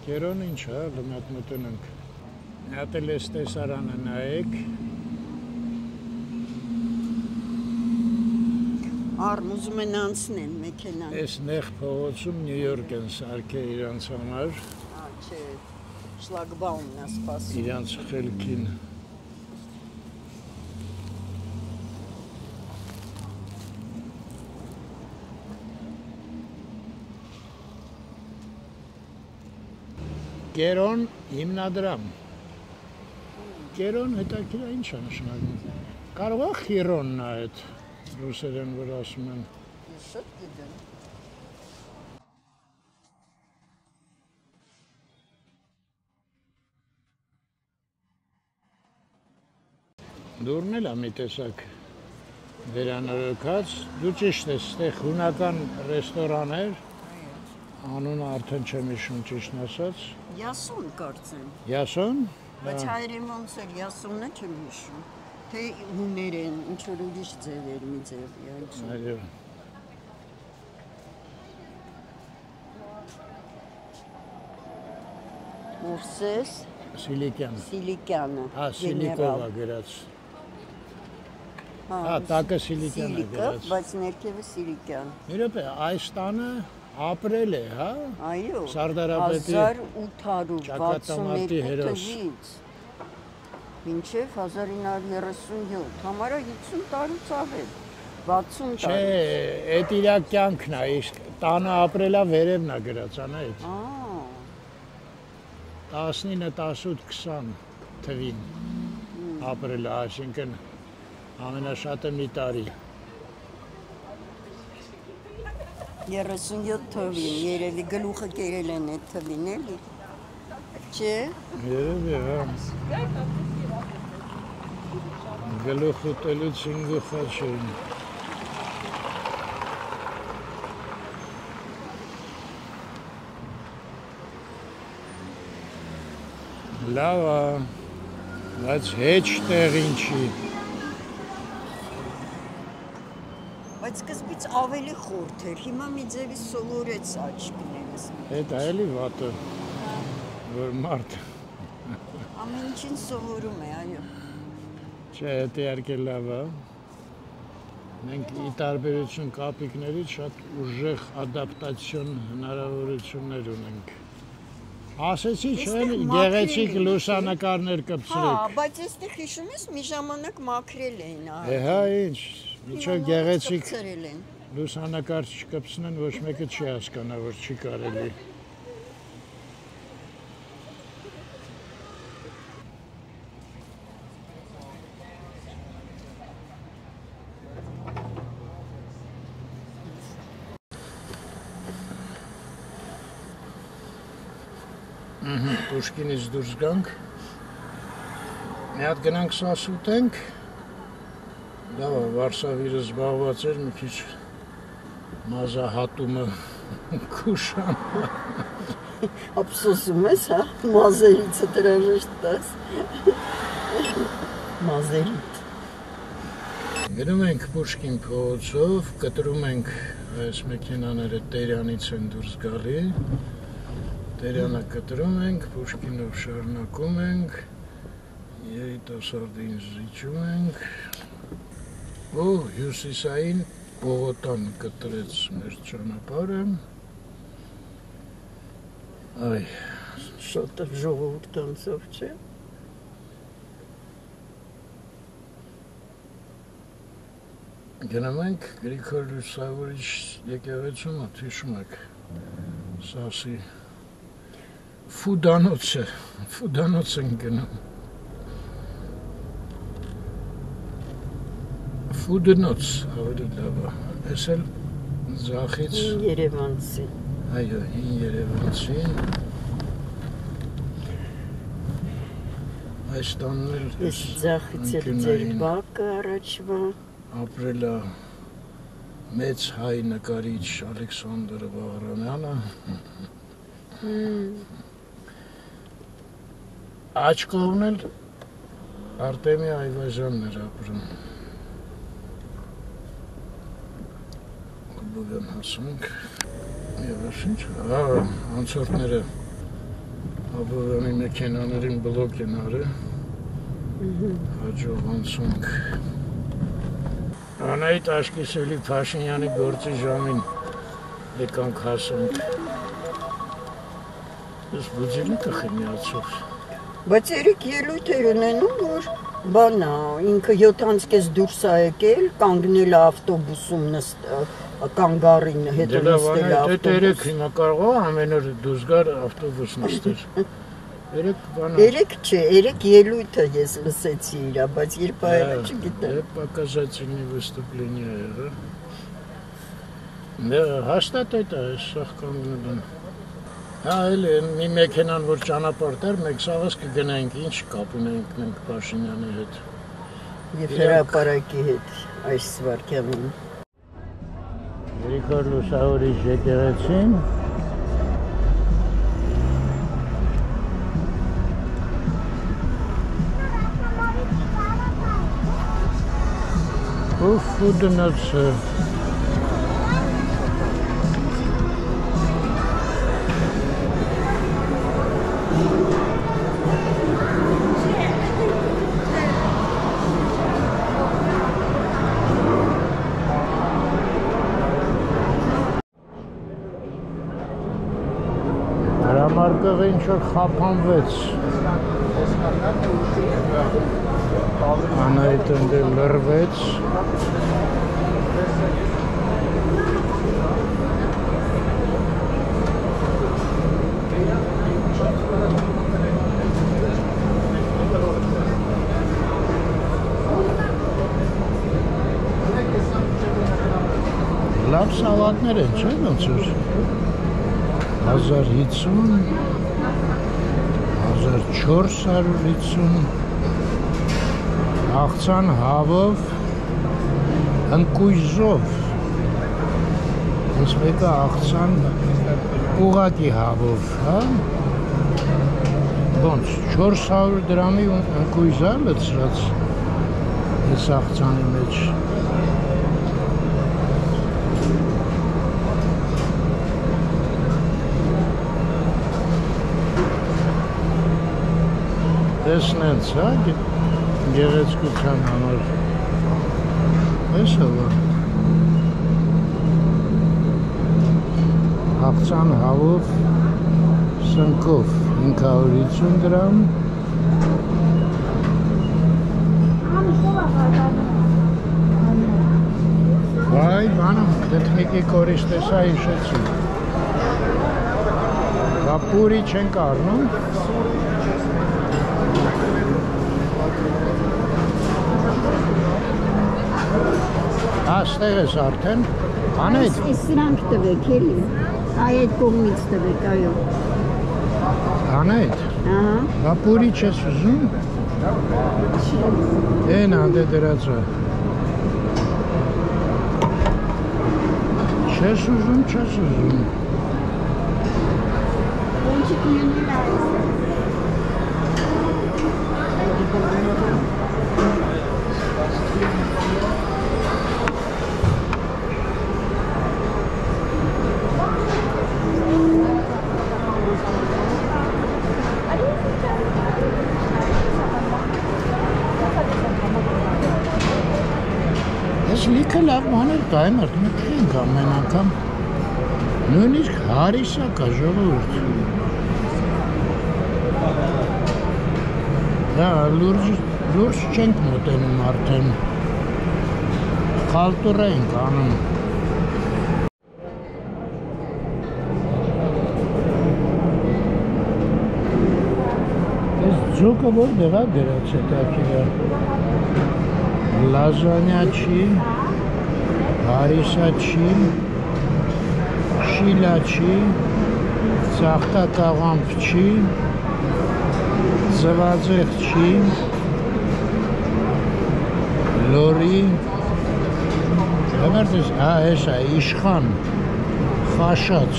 Կերոն ինչ է, լմատ մտնենք։ Մի հատ էլ էս տեսարանը նայեք։ Արմ ուզում են անցնեն մեքենան։ Էս նեղ փողոցում Նյու Յորք են սարքել իրանց համար։ Հա, չէ, շլագբաումն է սպասում։ Իրանց խելքին։ Կերոն հիմնադրամ։ Կերոն հետաքրքիր է, ինչ է նշանակում։ Կարող է խիրոնն է այդ ռուսերեն որ ասում են։ Ես շատ գիտեմ։ Դուրն էլ է մի տեսակ վերանորոգած։ Դու ճիշտ ես, ստեղ հունական ռեստորան էր։ Անունը արդեն չեմ հիշում ճիշտն ասած։ Յասուն կարծեմ։ Յասուն։ Բայց հայերեն ոնց էր յասունը չեմ հիշում։ Թե հուներեն, ինչ որ ուրիշ ձևեր մի ձևի, այլ։ Այո։ Մովսես Սիլիկյանը։ Հա, Սիլիկովա գրած։ Հա, տակը Սիլիկյանը գրած։ Բայց ներքևը Սիլիկյան։ Մի րոպե, այս տանը ապրել է, հա։ Այո։ Սարդարապետի 1862 թվականից մինչև 1937, համարը 50 տարուց ավել, 60 տարուց։ Չէ, այդ իրա կյանքն է, տանը ապրելա վերևն է գրած, անայդ։ 19, 18, 20 թվին ապրելա, այսինքն ամենաշատը մի տարի։ 37 թվին, երևի գլուխը կերել են այդ թվին, էլի։ Չէ։ Երևի, հա։ Գլուխ ուտելուց ինգուխա չէին։ Լավ է, բայց հեչ տեղին չի։ Բայց սկզբից ավելի խորթ էր, հիմա մի ձևի սովորեց աչքներս։ Դա էլի վատը, որ մարդ։ Ամեն ինչին սովորում է, այո։ Չէ, դա իհարկե լավ է։ Մենք ի տարբերություն կապիկներից շատ ուժեղ ադապտացիոն հնարավորություններ ունենք։ Ասեցի չէ, գեղեցիկ լուսանկարներ Հա, կպցրեք։ բայց այստեղ հիշում ես մի ժամանակ մաքրել էին Հա, ինչ, միջով գեղեցիկ ցրել են։ լուսանկար չկպցնեն, ոչ մեկը չի հասկանա, որ չի կարելի։ Պուշկինից դուրս գանք, մի հատ գնանք սաս ուտենք, լավ է, Վարշավիրը զբաղված էր, մի քիչ մազահատումը քուշան։ Ափսոսում ես, հա, մազերիցը տրաժիշտ տաս։ Մազերիտ։ Գնում ենք Պուշկին փողոցով, կտրում ենք այս մեքենաները Տերյանից են դուրս գալի, Տերյանը կտրում ենք, Պուշկինով շարունակում ենք, երիտասարդին զիջում ենք, ու հյուսիսային Բողոտան կտրեց մեր ճանապարհը, այ, Շատ ժողովուրդ անցավ, չէ։ գնում ենք Գրիգոր Լուսավորիչ եկեղեցում, հիշում եք, Սասի Ֆուդանոց են գնում։ Ֆուդնոց, ավելի լավ է։ Ես էլ ձախից Երևանցի։ Այո, հին Երևանցի։ Այս տանն էլ Ես ձախից էլ ձեր բակը առաջվա։ ապրել է մեծ հայ նկարիչ Ալեքսանդր Բաղրամյանը։ Աջ կողմն էլ Արտեմի Այվազյանն էր ապրում։ Բուգան հասանք։ Եվ ինչ, անցորդները Աբովյանի մեքենաներին բլոկ են արել։ Հաջող անցանք։ Անայդ Աշկիսելի Փաշինյանի գործի ժամին եկանք հասանք։ Ես բուջիլիկը խմիացով։ Բայց երեք ելույթ էր ունենում, որ բանա, ինքը 7:30 դուրս է եկել, կանգնել ավտոբուսում կանգարին հետո նստել ավտոբուս։ Դե երեք հիմա կարող է ամեն օր դուրս գար ավտոբուս նստել։ Երեք չէ, երեք ելույթը ես լսեցի իրա, բայց երբ այլը չգիտեմ։ Показательное выступление եղա։ Դա հաստատ է դա սախ կանգնել են։ Հա, էլի մի մեքենան որ ճանապարհ դեր, մենք սաղս կգնայինք, ինչ կապ ունենք մենք Փաշինյանի հետ։ Եվ հրապարակի հետ այս վարքյանին։ Գրիգոր Լուսավորիչ եկեղեցին։ Ֆուդնոցը։ Հրամարկղը ինչ-որ խափանվեց։ Անայդ ընդել լրվեց։ Լավ սավատներ են, չէ՞ ոնց որ 1050, 1450 աղցան հավով, ընկույզով, ես մեկը աղցան ուղակի հավով, հա? Ոնց 400 դրամի ընկույզա լցրած ես աղցանի մեջ, տեսնենց, հա, գեղեցկության համար։ Ես հովա։ Աղցան հավով սնկով 550 դրամ։ Վայ, բանը, դեթնիկի կորիշ տեսա հիշեցի։ Պուրի չենք առնում։ Աստեղ ես արդեն, անետ։ Սրանք տվեք էլի, այդ կողմից տվեք, այո։ Անետ, պուրի չես ուզում։ Են անդե դրածը։ Չես ուզում, չես ուզում։ Ես լիքը լավ մաներ կա, այմարդ մենք ենք ամեն անգամ նույնիսկ հարիսա կա ժողովուրդ։ Դա լուրջ չենք մոտենում արդեն, խալտուրա ենք անում։ Ես ձոկը որ դեղա դրած է տակիրա, լազանյա չի, հարիսա չի, շիլա չի, ծաղկա կաղամփ չի, ձվածեղ չի, լորի, համարդես, հեսա, իշխան, խաշած,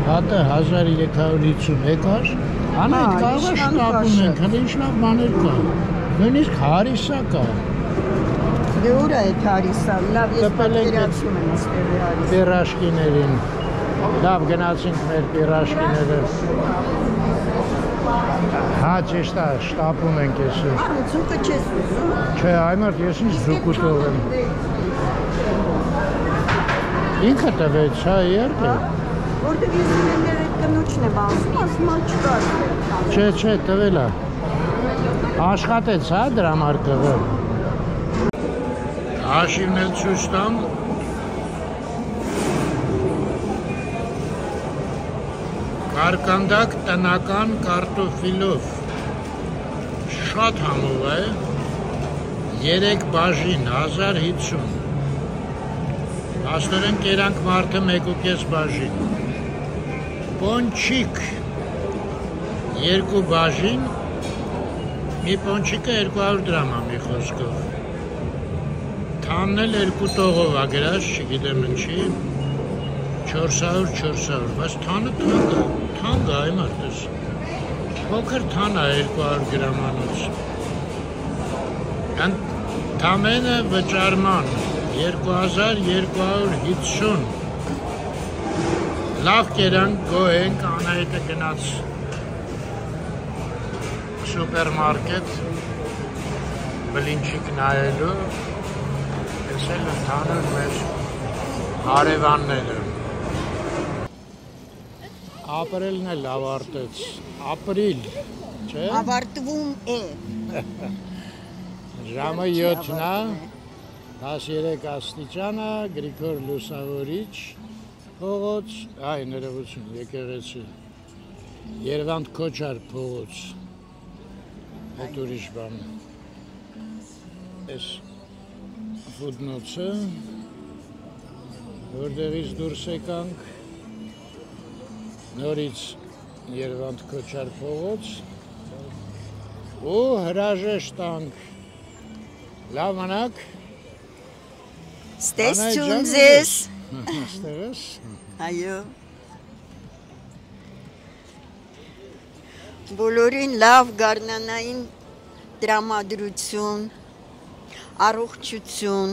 հատը 1350 եկար, անա այդ կաղա շտապում ենք, հլի ինչ լավ բաներ կա, նույնիսկ հարիսա կա։ Դե ուր է այդ հարիսան, լավ ես պատկերացում եմ ստեղի հարիսան։ Պիրաշկիներին, լավ գնացինք մեր պիրաշկիները։ Հա, ճիշտ է, շտապում ենք ես։ Ձուկը չես ուզում։ Չէ, այմարդ ես ինչ ձուկ ուտող եմ։ Ինքը տվեց, հա, երբ է։ Որտեղ ես իրեններ այդ կնոչն եմ ասում չկար։ Չէ, տվել է։ Աշխատեց, հա, դրա մարկղը։ Հաշիվն էլ ցույց տամ։ Կարկանդակ տնական կարտոֆիլով շատ համով է, 3 բաժին, 1050, աստորեն կերանք մարդը 1.5 բաժին, պոնչիկ 2 բաժին, մի պոնչիկը 200 դրամ է մի խոսքով, թանն էլ 2 տողով է գրած, չգիտեմ ինչի, 400, բայց թանը թանկ է այմ արտես, փոքր թան է 200 գրամանոց, թամենը վճարման 2250, լավ կերանք գոհենք, անայետը գնաց սուպերմարկետ, բլինչիկ նայելու, ես էլ ընդհանուր մեր հարևանները։ Ապրիլն էլ ավարտեց, ապրիլ, չէ? Ավարտվում է։ Ժամը 7-ն է, 13 աստիճան է, Գրիգոր Լուսավորիչ փողոց, այ ներողություն, եկեղեցի, Երևանդ Քոչար փողոց, այդ ուրիշ բան, ես ֆուդնոցը, որտեղից դուրս եկանք, նորից Երևանդ Քոչար փողոց ու հրաժեշտ տանք, լավ մնաք, Ստեսություն ձեզ, ստեղես, այո, բոլորին լավ գարնանային տրամադրություն, առողջություն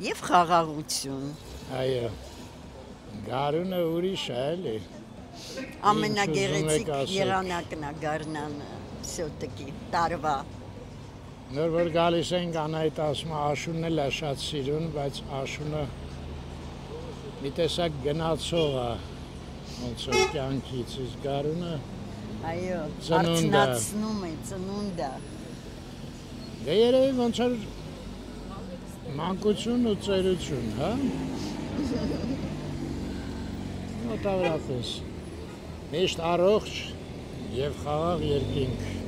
և խաղաղություն։ այո, գարունը ուրիշ է, էլի, Ամենագեղեցիկ եղանակն է գարնանը, все-таки տարվա։ Նոր որ գալիս ենք Անահիտ ասում է Աշունն էլ է շատ սիրուն, բայց Աշունը մի տեսակ գնացող է ոնց որ կյանքից, իսկ Գարունը Այո, Ծնունդը։ արցնացնում է ծնունդը։ դե երևի ոնց որ մանկություն ու ծերություն, հա։ Մոտավորապես միշտ առողջ եւ խաղաղ երկինք։